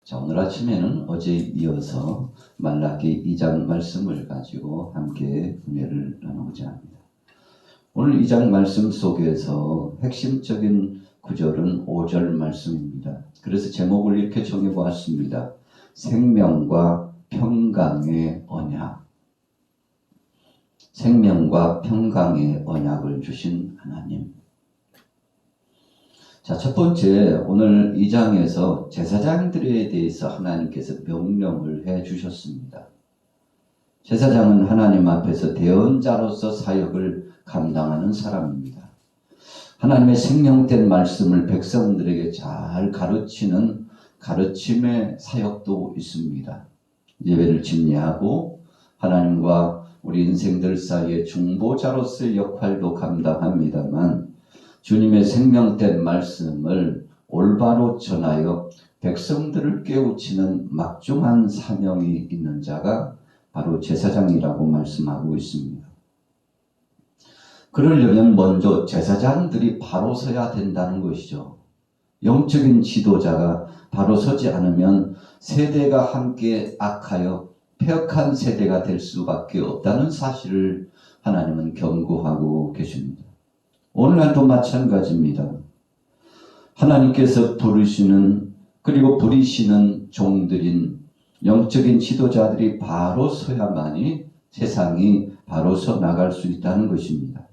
자, 오늘 아침에는 어제에 이어서 말라기 2장 말씀을 가지고 함께 은혜를 나누고자 합니다. 오늘 2장 말씀 속에서 핵심적인 구절은 5절 말씀입니다. 그래서 제목을 이렇게 정해보았습니다. 생명과 평강의 언약. 생명과 평강의 언약을 주신 하나님. 자, 첫 번째, 오늘 2장에서 제사장들에 대해서 하나님께서 명령을 해 주셨습니다. 제사장은 하나님 앞에서 대언자로서 사역을 감당하는 사람입니다. 하나님의 생명된 말씀을 백성들에게 잘 가르치는 가르침의 사역도 있습니다. 예배를 집례하고 하나님과 우리 인생들 사이의 중보자로서의 역할도 감당합니다만 주님의 생명된 말씀을 올바로 전하여 백성들을 깨우치는 막중한 사명이 있는 자가 바로 제사장이라고 말씀하고 있습니다. 그러려면 먼저 제사장들이 바로 서야 된다는 것이죠. 영적인 지도자가 바로 서지 않으면 세대가 함께 악하여 폐역한 세대가 될 수밖에 없다는 사실을 하나님은 경고하고 계십니다. 오늘날도 마찬가지입니다. 하나님께서 부르시는 그리고 부리시는 종들인 영적인 지도자들이 바로 서야만이 세상이 바로 서 나갈 수 있다는 것입니다.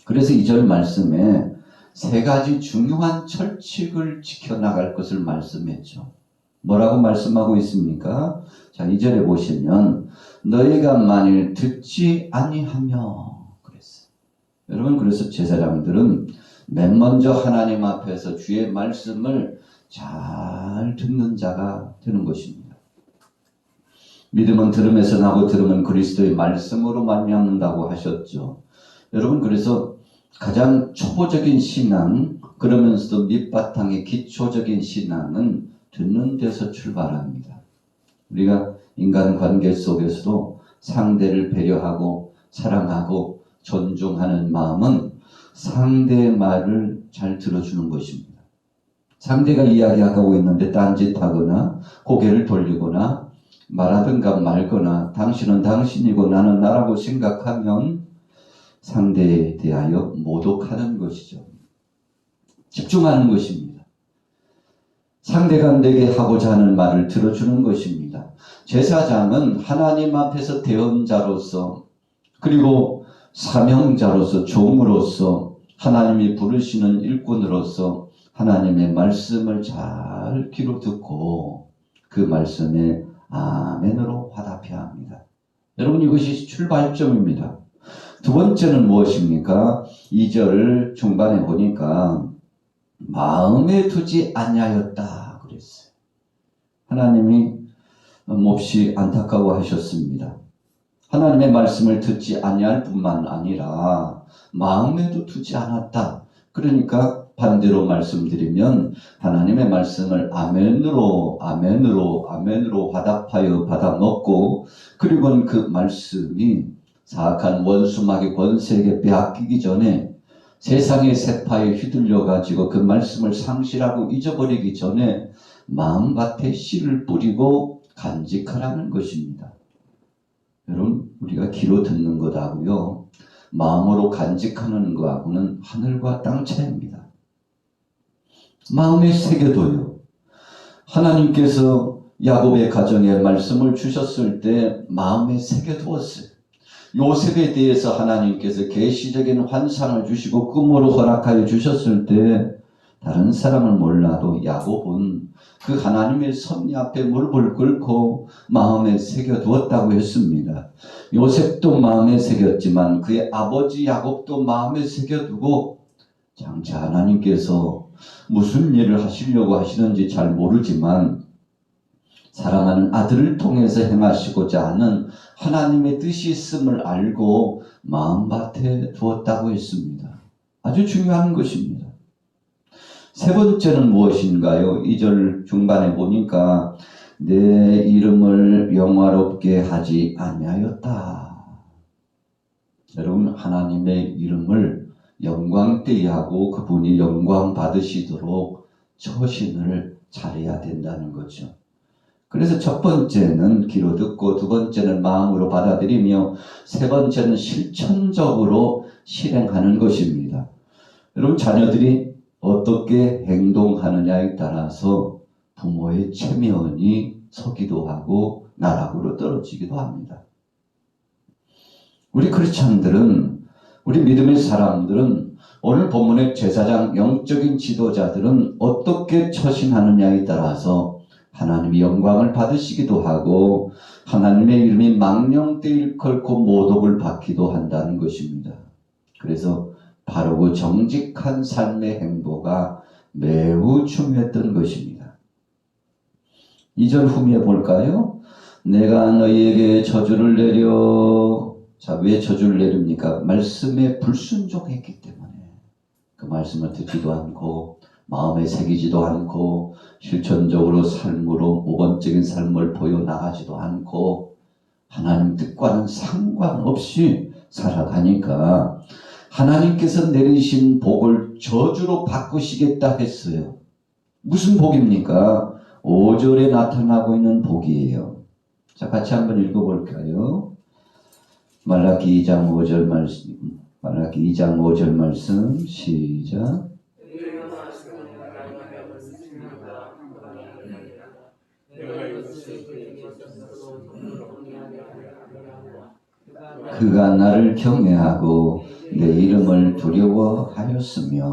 그래서 2절 말씀에 세 가지 중요한 철칙을 지켜나갈 것을 말씀했죠. 뭐라고 말씀하고 있습니까? 자, 2절에 보시면 너희가 만일 듣지 아니하며 그랬어요. 여러분, 그래서 제사장들은 맨 먼저 하나님 앞에서 주의 말씀을 잘 듣는 자가 되는 것입니다. 믿음은 들음에서 나고 들음은 그리스도의 말씀으로 말미암는다고 하셨죠. 여러분, 그래서 가장 초보적인 신앙, 그러면서도 밑바탕의 기초적인 신앙은 듣는 데서 출발합니다. 우리가 인간관계 속에서도 상대를 배려하고 사랑하고 존중하는 마음은 상대의 말을 잘 들어주는 것입니다. 상대가 이야기하고 있는데 딴짓하거나 고개를 돌리거나 말하든가 말거나 당신은 당신이고 나는 나라고 생각하면 상대에 대하여 모독하는 것이죠. 집중하는 것입니다. 상대가 내게 하고자 하는 말을 들어주는 것입니다. 제사장은 하나님 앞에서 대언자로서 그리고 사명자로서 종으로서 하나님이 부르시는 일꾼으로서 하나님의 말씀을 잘 귀로 듣고 그 말씀에 아멘으로 화답해야 합니다. 여러분, 이것이 출발점입니다. 두 번째는 무엇입니까? 2절 중반에 보니까 마음에 두지 아니하였다 그랬어요. 하나님이 몹시 안타까워하셨습니다. 하나님의 말씀을 듣지 아니할 뿐만 아니라 마음에도 두지 않았다. 그러니까 반대로 말씀드리면 하나님의 말씀을 아멘으로 화답하여 받아먹고 그리고는 그 말씀이 사악한 원수마귀 권세에게 빼앗기기 전에 세상의 세파에 휘둘려 가지고 그 말씀을 상실하고 잊어버리기 전에 마음밭에 씨를 뿌리고 간직하라는 것입니다. 여러분, 우리가 귀로 듣는 것하고요 마음으로 간직하는 것하고는 하늘과 땅 차이입니다. 마음에 새겨둬요. 하나님께서 야곱의 가정에 말씀을 주셨을 때 마음에 새겨두었어요. 요셉에 대해서 하나님께서 계시적인 환상을 주시고 꿈으로 허락하여 주셨을 때 다른 사람을 몰라도 야곱은 그 하나님의 섭리 앞에 무릎을 꿇고 마음에 새겨두었다고 했습니다. 요셉도 마음에 새겼지만 그의 아버지 야곱도 마음에 새겨두고 장차 하나님께서 무슨 일을 하시려고 하시는지 잘 모르지만 사랑하는 아들을 통해서 행하시고자 하는 하나님의 뜻이 있음을 알고 마음밭에 두었다고 했습니다. 아주 중요한 것입니다. 세 번째는 무엇인가요? 2절 중반에 보니까 내 이름을 영화롭게 하지 아니하였다. 여러분, 하나님의 이름을 영광되이 하고 그분이 영광 받으시도록 처신을 잘해야 된다는 거죠. 그래서 첫 번째는 귀로 듣고, 두 번째는 마음으로 받아들이며, 세 번째는 실천적으로 실행하는 것입니다. 여러분, 자녀들이 어떻게 행동하느냐에 따라서 부모의 체면이 서기도 하고 나락으로 떨어지기도 합니다. 우리 크리스찬들은, 우리 믿음의 사람들은, 오늘 본문의 제사장, 영적인 지도자들은 어떻게 처신하느냐에 따라서 하나님의 영광을 받으시기도 하고 하나님의 이름이 망령되이 일컬고 모독을 받기도 한다는 것입니다. 그래서 바르고 정직한 삶의 행보가 매우 중요했던 것입니다. 2절 후미에 볼까요? 내가 너희에게 저주를 내려. 자, 왜 저주를 내립니까? 말씀에 불순종했기 때문에. 그 말씀을 듣지도 않고 마음에 새기지도 않고 실천적으로 삶으로 모범적인 삶을 보여나가지도 않고 하나님 뜻과는 상관없이 살아가니까 하나님께서 내리신 복을 저주로 바꾸시겠다 했어요. 무슨 복입니까? 5절에 나타나고 있는 복이에요. 자, 같이 한번 읽어볼까요? 말라기 2장 5절 말씀, 말라기 2장 5절 말씀 시작. 그가 나를 경외하고 내 이름을 두려워하였으며.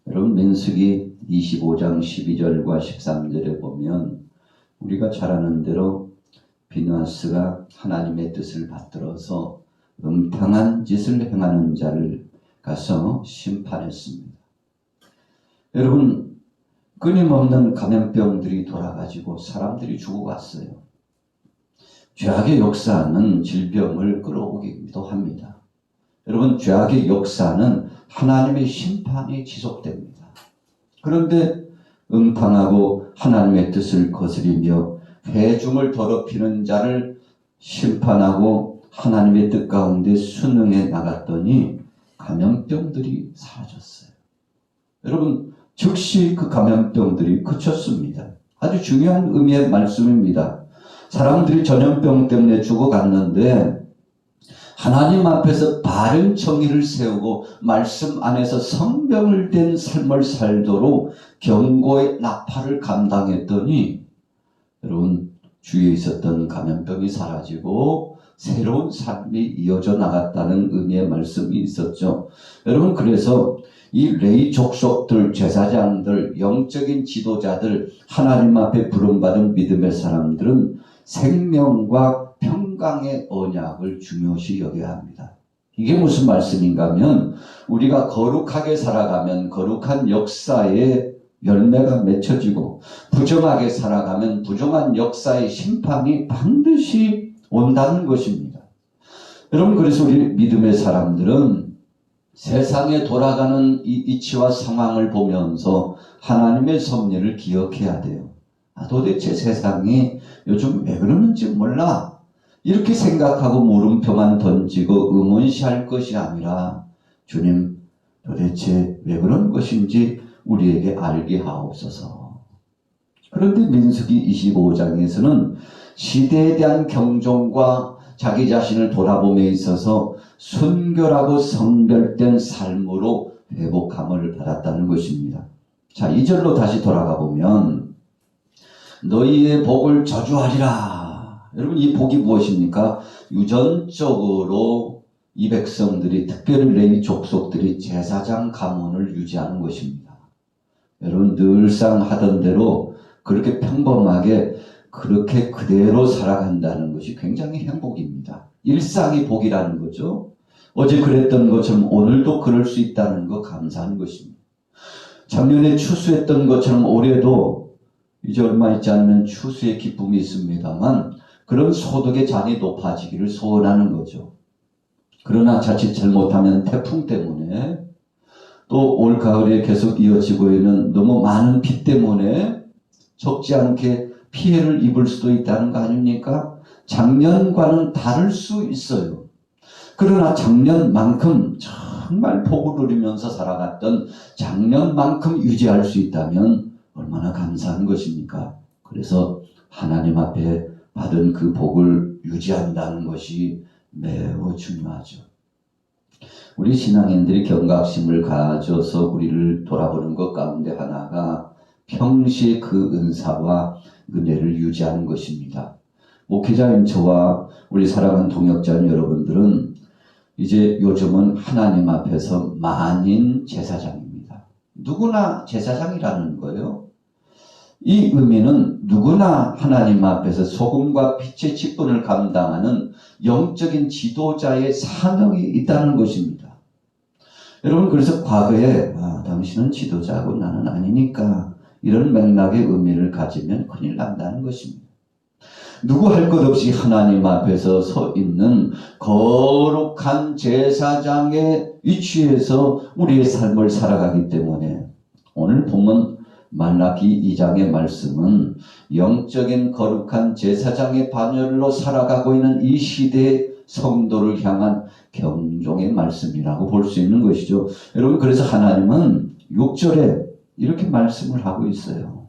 여러분, 민수기 25장 12절과 13절에 보면 우리가 잘 아는 대로 비느하스가 하나님의 뜻을 받들어서 음탕한 짓을 행하는 자를 가서 심판했습니다. 여러분, 끊임없는 감염병들이 돌아가지고 사람들이 죽어갔어요. 죄악의 역사는 질병을 끌어오기도 합니다. 여러분, 죄악의 역사는 하나님의 심판이 지속됩니다. 그런데 음탕하고 하나님의 뜻을 거스리며 회중을 더럽히는 자를 심판하고 하나님의 뜻 가운데 순응해 나갔더니 감염병들이 사라졌어요. 여러분, 즉시 그 감염병들이 그쳤습니다. 아주 중요한 의미의 말씀입니다. 사람들이 전염병 때문에 죽어갔는데 하나님 앞에서 바른 정의를 세우고 말씀 안에서 성병을 된 삶을 살도록 경고의 나팔을 감당했더니 여러분, 주위에 있었던 감염병이 사라지고 새로운 삶이 이어져 나갔다는 의미의 말씀이 있었죠. 여러분, 그래서 이 레위 족속들, 제사장들, 영적인 지도자들, 하나님 앞에 부름받은 믿음의 사람들은 생명과 평강의 언약을 중요시 여겨야 합니다. 이게 무슨 말씀인가 하면 우리가 거룩하게 살아가면 거룩한 역사의 열매가 맺혀지고 부정하게 살아가면 부정한 역사의 심판이 반드시 온다는 것입니다. 여러분, 그래서 우리 믿음의 사람들은 세상에 돌아가는 이 이치와 상황을 보면서 하나님의 섭리를 기억해야 돼요. 도대체 세상이 요즘 왜 그러는지 몰라. 이렇게 생각하고 물음표만 던지고 의문시할 것이 아니라 주님, 도대체 왜 그런 것인지 우리에게 알게 하옵소서. 그런데 민수기 25장에서는 시대에 대한 경종과 자기 자신을 돌아봄에 있어서 순결하고 성별된 삶으로 회복함을 받았다는 것입니다. 자, 2절로 다시 돌아가 보면 너희의 복을 저주하리라. 여러분, 이 복이 무엇입니까? 유전적으로 이 백성들이, 특별히 레위 족속들이 제사장 가문을 유지하는 것입니다. 여러분, 늘상 하던 대로 그렇게 평범하게 그렇게 그대로 살아간다는 것이 굉장히 행복입니다. 일상이 복이라는 거죠. 어제 그랬던 것처럼 오늘도 그럴 수 있다는 거 감사한 것입니다. 작년에 추수했던 것처럼 올해도 이제 얼마 있지 않으면 추수의 기쁨이 있습니다만 그런 소득의 잔이 높아지기를 소원하는 거죠. 그러나 자칫 잘못하면 태풍 때문에 또 올 가을에 계속 이어지고 있는 너무 많은 비 때문에 적지 않게 피해를 입을 수도 있다는 거 아닙니까? 작년과는 다를 수 있어요. 그러나 작년만큼 정말 복을 누리면서 살아갔던 작년만큼 유지할 수 있다면 얼마나 감사한 것입니까? 그래서 하나님 앞에 받은 그 복을 유지한다는 것이 매우 중요하죠. 우리 신앙인들이 경각심을 가져서 우리를 돌아보는 것 가운데 하나가 평시에 그 은사와 은혜를 유지하는 것입니다. 목회자인 저와 우리 사랑하는 동역자인 여러분들은 이제 요즘은 하나님 앞에서 만인 제사장입니다. 누구나 제사장이라는 거예요. 이 의미는 누구나 하나님 앞에서 소금과 빛의 직분을 감당하는 영적인 지도자의 사명이 있다는 것입니다. 여러분, 그래서 과거에 당신은 지도자고 나는 아니니까 이런 맥락의 의미를 가지면 큰일 난다는 것입니다. 누구 할 것 없이 하나님 앞에서 서 있는 거룩한 제사장의 위치에서 우리의 삶을 살아가기 때문에 오늘 본문 말라기 2장의 말씀은 영적인 거룩한 제사장의 반열로 살아가고 있는 이 시대의 성도를 향한 경종의 말씀이라고 볼 수 있는 것이죠. 여러분, 그래서 하나님은 6절에 이렇게 말씀을 하고 있어요.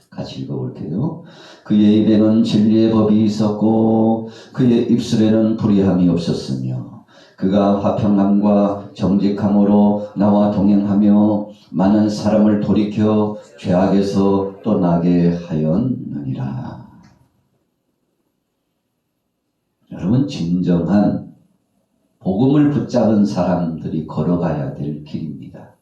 같이 읽어볼게요. 그의 입에는 진리의 법이 있었고 그의 입술에는 불의함이 없었으며 그가 화평함과 정직함으로 나와 동행하며 많은 사람을 돌이켜 죄악에서 떠나게 하였느니라. 여러분, 진정한 복음을 붙잡은 사람들이 걸어가야 될 길입니다.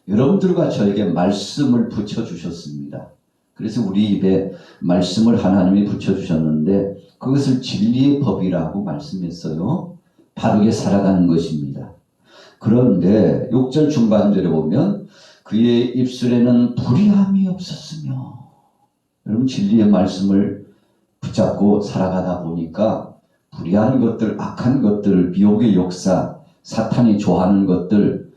여러분들과 저에게 말씀을 붙여주셨습니다. 그래서 우리 입에 말씀을 하나님이 붙여주셨는데 그것을 진리의 법이라고 말씀했어요. 바르게 살아가는 것입니다. 그런데 6절 중반절에 보면 그의 입술에는 불의함이 없었으며, 여러분, 진리의 말씀을 붙잡고 살아가다 보니까 불의한 것들, 악한 것들, 미혹의 역사, 사탄이 좋아하는 것들,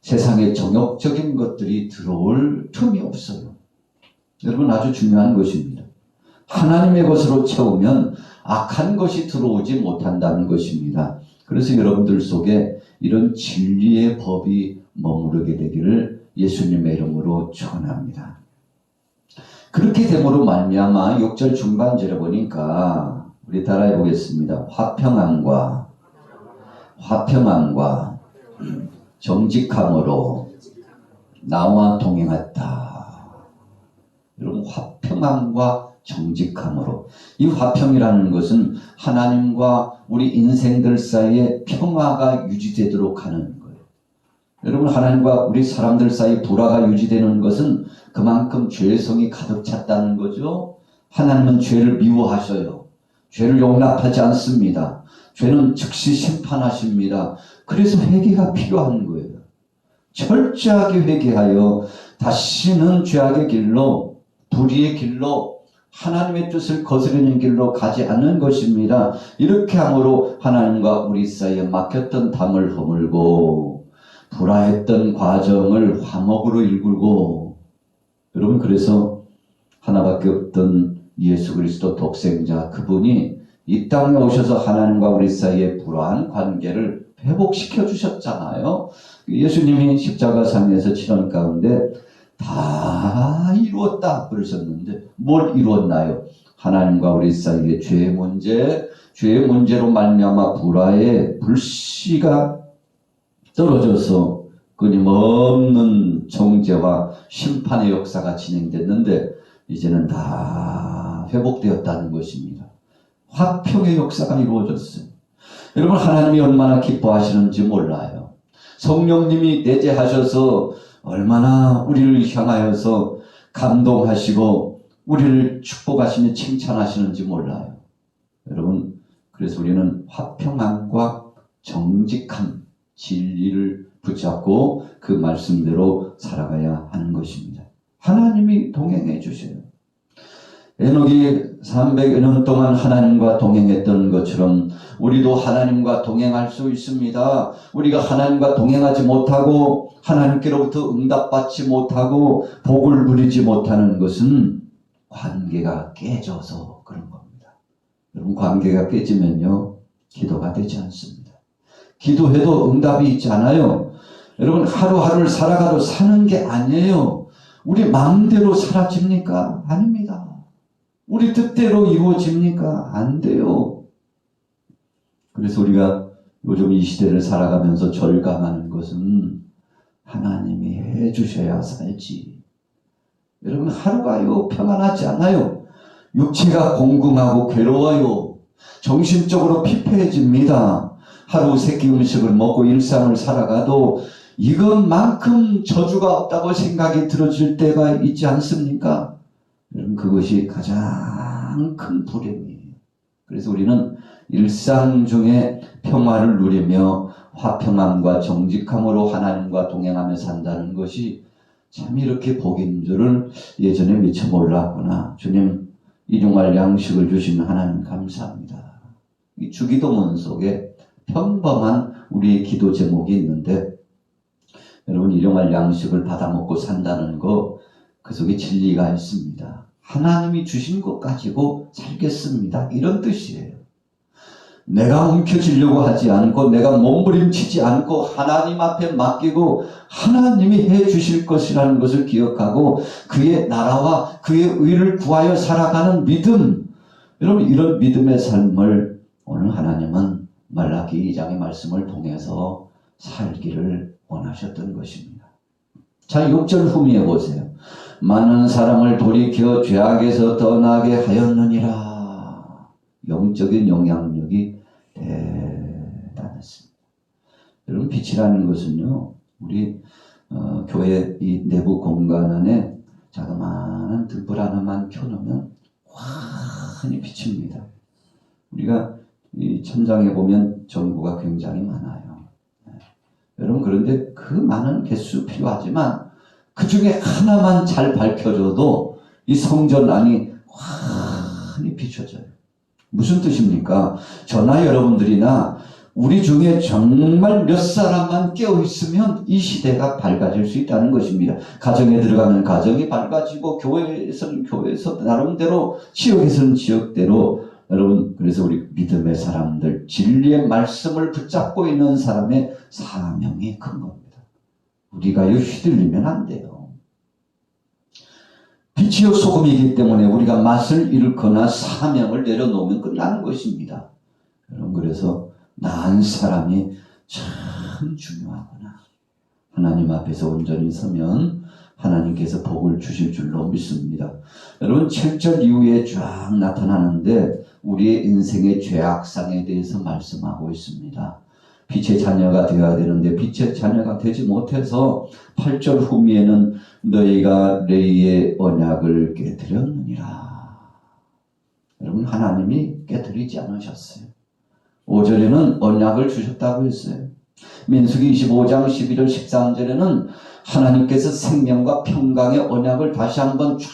세상의 정욕적인 것들이 들어올 틈이 없어요. 여러분, 아주 중요한 것입니다. 하나님의 것으로 채우면 악한 것이 들어오지 못한다는 것입니다. 그래서 여러분들 속에 이런 진리의 법이 머무르게 되기를 예수님의 이름으로 축원합니다. 그렇게 됨으로 말미암아 6절 중반절에 보니까 우리 따라해 보겠습니다. 화평함과 정직함으로 나와 동행했다. 여러분, 화평함과 정직함으로, 이 화평이라는 것은 하나님과 우리 인생들 사이에 평화가 유지되도록 하는 거예요. 여러분, 하나님과 우리 사람들 사이 불화가 유지되는 것은 그만큼 죄성이 가득 찼다는 거죠. 하나님은 죄를 미워하셔요. 죄를 용납하지 않습니다. 죄는 즉시 심판하십니다. 그래서 회개가 필요한 거예요. 철저하게 회개하여 다시는 죄악의 길로, 불의의 길로, 하나님의 뜻을 거스르는 길로 가지 않는 것입니다. 이렇게 함으로 하나님과 우리 사이에 막혔던 담을 허물고 불화했던 과정을 화목으로 일구고, 여러분, 그래서 하나밖에 없던 예수 그리스도 독생자, 그분이 이 땅에 오셔서 하나님과 우리 사이에 불화한 관계를 회복시켜 주셨잖아요. 예수님이 십자가상에서 치른 가운데 다 이루었다 그러셨는데 뭘 이루었나요? 하나님과 우리 사이의 죄의 문제로 말미암아 불화의 불씨가 떨어져서 끊임없는 정죄와 심판의 역사가 진행됐는데 이제는 다 회복되었다는 것입니다. 화평의 역사가 이루어졌어요. 여러분, 하나님이 얼마나 기뻐하시는지 몰라요. 성령님이 내재하셔서 얼마나 우리를 향하여서 감동하시고 우리를 축복하시며 칭찬하시는지 몰라요. 여러분, 그래서 우리는 화평함과 정직함, 진리를 붙잡고 그 말씀대로 살아가야 하는 것입니다. 하나님이 동행해 주셔요. 에녹이 300여 년 동안 하나님과 동행했던 것처럼 우리도 하나님과 동행할 수 있습니다. 우리가 하나님과 동행하지 못하고 하나님께로부터 응답받지 못하고 복을 누리지 못하는 것은 관계가 깨져서 그런 겁니다. 여러분, 관계가 깨지면요, 기도가 되지 않습니다. 기도해도 응답이 있지 않아요. 여러분, 하루하루를 살아가도 사는 게 아니에요. 우리 마음대로 사라집니까? 아닙니다. 우리 뜻대로 이루어집니까? 안 돼요. 그래서 우리가 요즘 이 시대를 살아가면서 절감하는 것은 하나님이 해주셔야 살지. 여러분, 하루가요 평안하지 않아요. 육체가 공궁하고 괴로워요. 정신적으로 피폐해집니다. 하루 세끼 음식을 먹고 일상을 살아가도 이것만큼 저주가 없다고 생각이 들어질 때가 있지 않습니까? 여러분, 그것이 가장 큰 불행이에요. 그래서 우리는 일상 중에 평화를 누리며 화평함과 정직함으로 하나님과 동행하며 산다는 것이 참 이렇게 복인 줄을 예전에 미처 몰랐구나. 주님, 일용할 양식을 주신 하나님 감사합니다. 이 주기도문 속에 평범한 우리의 기도 제목이 있는데, 여러분, 일용할 양식을 받아 먹고 산다는 거, 그 속에 진리가 있습니다. 하나님이 주신 것 가지고 살겠습니다. 이런 뜻이에요. 내가 움켜쥐려고 하지 않고 내가 몸부림치지 않고 하나님 앞에 맡기고 하나님이 해 주실 것이라는 것을 기억하고 그의 나라와 그의 의를 구하여 살아가는 믿음. 여러분, 이런 믿음의 삶을 오늘 하나님은 말라기 2장의 말씀을 통해서 살기를 원하셨던 것입니다. 자, 6절 후미에 보세요. 많은 사람을 돌이켜 죄악에서 떠나게 하였느니라. 영적인 영향력이 대단했습니다. 여러분, 빛이라는 것은요, 우리 교회 이 내부 공간 안에 자그마한 등불 하나만 켜놓으면 환히 비칩니다. 우리가 이 천장에 보면 전구가 굉장히 많아요. 여러분, 그런데 그 많은 개수 필요하지만 그 중에 하나만 잘 밝혀줘도 이 성전 안이 환히 비춰져요. 무슨 뜻입니까? 저나 여러분들이나 우리 중에 정말 몇 사람만 깨어있으면 이 시대가 밝아질 수 있다는 것입니다. 가정에 들어가면 가정이 밝아지고 교회에서는 교회에서 나름대로, 지역에서는 지역대로. 여러분, 그래서 우리 믿음의 사람들, 진리의 말씀을 붙잡고 있는 사람의 사명이 큰 겁니다. 우리가 휘둘리면 안 돼요. 빛이요 소금이기 때문에 우리가 맛을 잃거나 사명을 내려놓으면 끝나는 것입니다. 여러분, 그래서 나은 사람이 참 중요하구나. 하나님 앞에서 온전히 서면 하나님께서 복을 주실 줄로 믿습니다. 여러분, 7절 이후에 쫙 나타나는데 우리의 인생의 죄악상에 대해서 말씀하고 있습니다. 빛의 자녀가 되어야 되는데 빛의 자녀가 되지 못해서 8절 후미에는 너희가 레위의 언약을 깨뜨렸느니라. 여러분, 하나님이 깨뜨리지 않으셨어요. 5절에는 언약을 주셨다고 했어요. 민수기 25장 11절 13절에는 하나님께서 생명과 평강의 언약을 다시 한번 쫙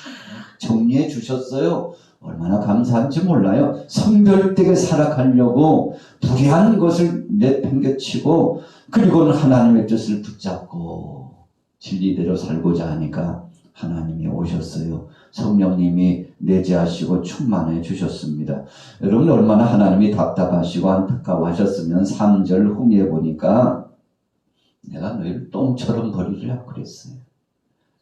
정리해 주셨어요. 얼마나 감사한지 몰라요. 성별되게 살아가려고 불의한 것을 내팽개치고 그리고는 하나님의 뜻을 붙잡고 진리대로 살고자 하니까 하나님이 오셨어요. 성령님이 내재하시고 충만해 주셨습니다. 여러분, 얼마나 하나님이 답답하시고 안타까워하셨으면 3절 후미에 보니까 내가 너희를 똥처럼 버리리라 그랬어요.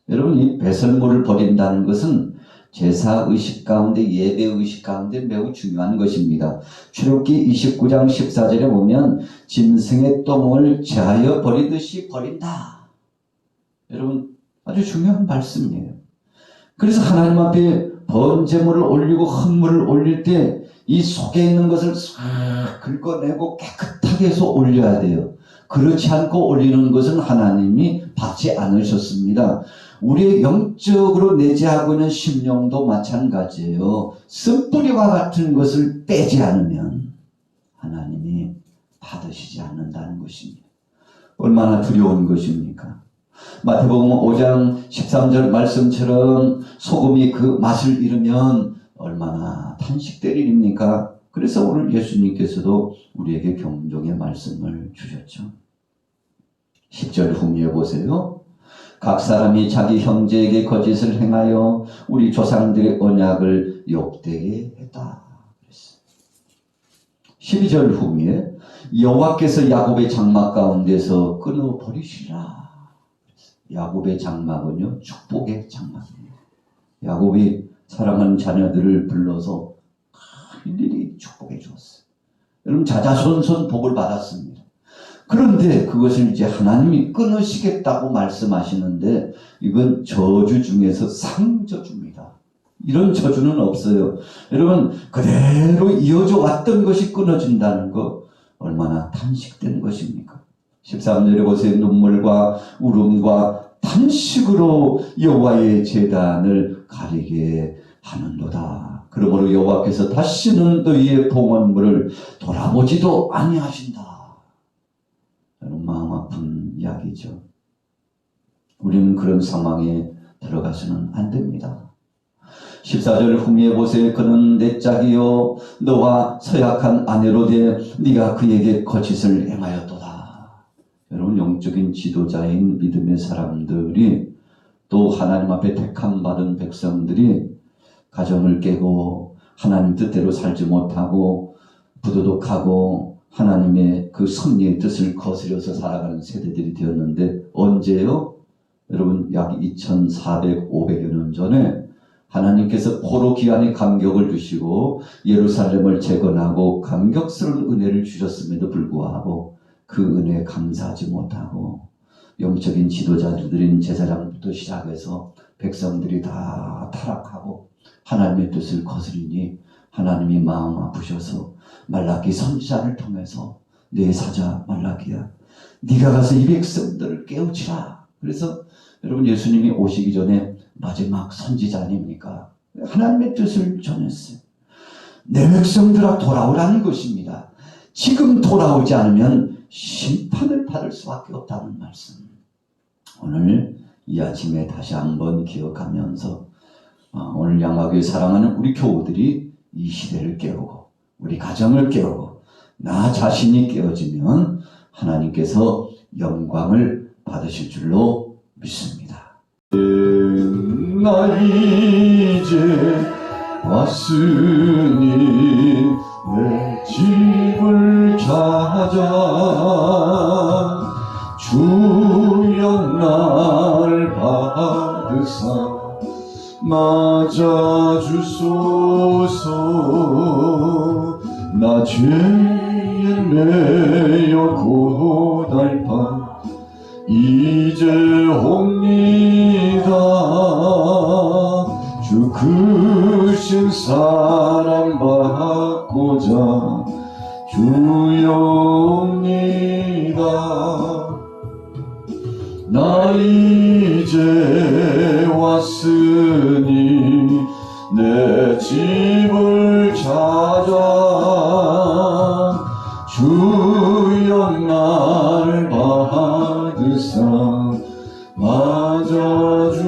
여러분, 이 배설물을 버린다는 것은 제사의식 가운데, 예배의식 가운데 매우 중요한 것입니다. 출애굽기 29장 14절에 보면 짐승의 똥을 제하여 버리듯이 버린다. 여러분, 아주 중요한 말씀이에요. 그래서 하나님 앞에 번제물을 올리고 헌물을 올릴 때 이 속에 있는 것을 싹 긁어내고 깨끗하게 해서 올려야 돼요. 그렇지 않고 올리는 것은 하나님이 받지 않으셨습니다. 우리의 영적으로 내재하고 있는 심령도 마찬가지예요. 쓴뿌리와 같은 것을 빼지 않으면 하나님이 받으시지 않는다는 것입니다. 얼마나 두려운 것입니까? 마태복음 5장 13절 말씀처럼 소금이 그 맛을 잃으면 얼마나 탄식될 일입니까? 그래서 오늘 예수님께서도 우리에게 경종의 말씀을 주셨죠. 10절 후미에 보세요. 각 사람이 자기 형제에게 거짓을 행하여 우리 조상들의 언약을 욕되게 했다. 12절 후미에 여호와께서 야곱의 장막 가운데서 끊어버리시라. 야곱의 장막은요, 축복의 장막입니다. 야곱이 사랑하는 자녀들을 불러서 일일이 축복해 주었어요. 여러분, 자자손손 복을 받았습니다. 그런데 그것을 이제 하나님이 끊으시겠다고 말씀하시는데, 이건 저주 중에서 상저주입니다. 이런 저주는 없어요. 여러분, 그대로 이어져 왔던 것이 끊어진다는 거 얼마나 탄식된 것입니까? 13절에 보세요. 눈물과 울음과 탄식으로 여호와의 제단을 가리게 하는도다. 그러므로 여호와께서 다시는 너희의 봉헌물을 돌아보지도 아니하신다. 여러분, 마음 아픈 이야기죠. 우리는 그런 상황에 들어가서는 안 됩니다. 14절 후미에 보세요. 그는 내 짝이요 너와 서약한 아내로 돼 네가 그에게 거짓을 행하였도다. 여러분, 영적인 지도자인 믿음의 사람들이, 또 하나님 앞에 택함 받은 백성들이 가정을 깨고 하나님 뜻대로 살지 못하고 부도덕하고 하나님의 그 섭리의 뜻을 거스려서 살아가는 세대들이 되었는데, 언제요? 여러분, 약 2400, 500여 년 전에 하나님께서 포로 기한의 감격을 주시고 예루살렘을 재건하고 감격스러운 은혜를 주셨음에도 불구하고 그 은혜에 감사하지 못하고 영적인 지도자들인 제사장부터 시작해서 백성들이 다 타락하고 하나님의 뜻을 거스리니 하나님이 마음 아프셔서 말라기 선지자를 통해서 내 사자 말라기야, 네가 가서 이 백성들을 깨우치라. 그래서 여러분, 예수님이 오시기 전에 마지막 선지자 아닙니까? 하나님의 뜻을 전했어요. 내 백성들아 돌아오라는 것입니다. 지금 돌아오지 않으면 심판을 받을 수밖에 없다는 말씀. 오늘 이 아침에 다시 한번 기억하면서 오늘 양화교회 사랑하는 우리 교우들이 이 시대를 깨우고 우리 가정을 깨우고 나 자신이 깨어지면 하나님께서 영광을 받으실 줄로 믿습니다. 나 이제 왔으니 내 집을 찾아 주여 날 받으사 맞아주소서. 나 죄에 매여 고달파 이제 옵니다. 주 크신 사랑 받고자 주여 옵니다. 나 이제 왔으니 내 집을 찾아 주여 날 받으사 맞아주소서.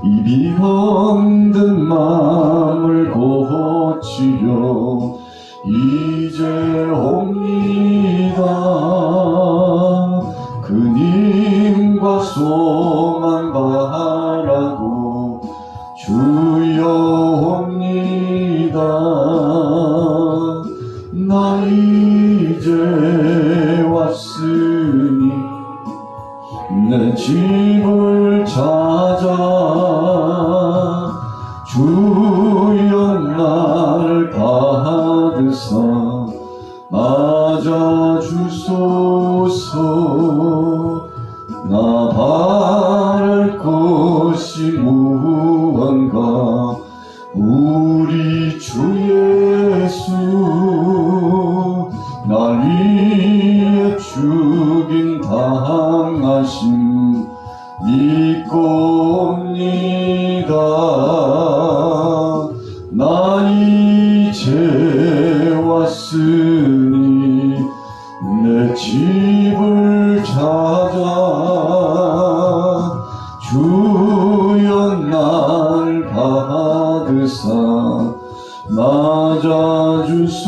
이 병든 마음을 고치려 이제 옵니다. 그님과 소망 바라고 주여 옵니다. 나 이제 왔으니 내 집을 찾아 주여 날 받으사 맞아주소서. 나 바랄 것이 무언가 우리 주 예수 날 위해 죽인 당하심 믿고 옵니다. 나 이제 왔으니 내 집을 찾아 주여 날 받으사 맞아주소서.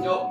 요,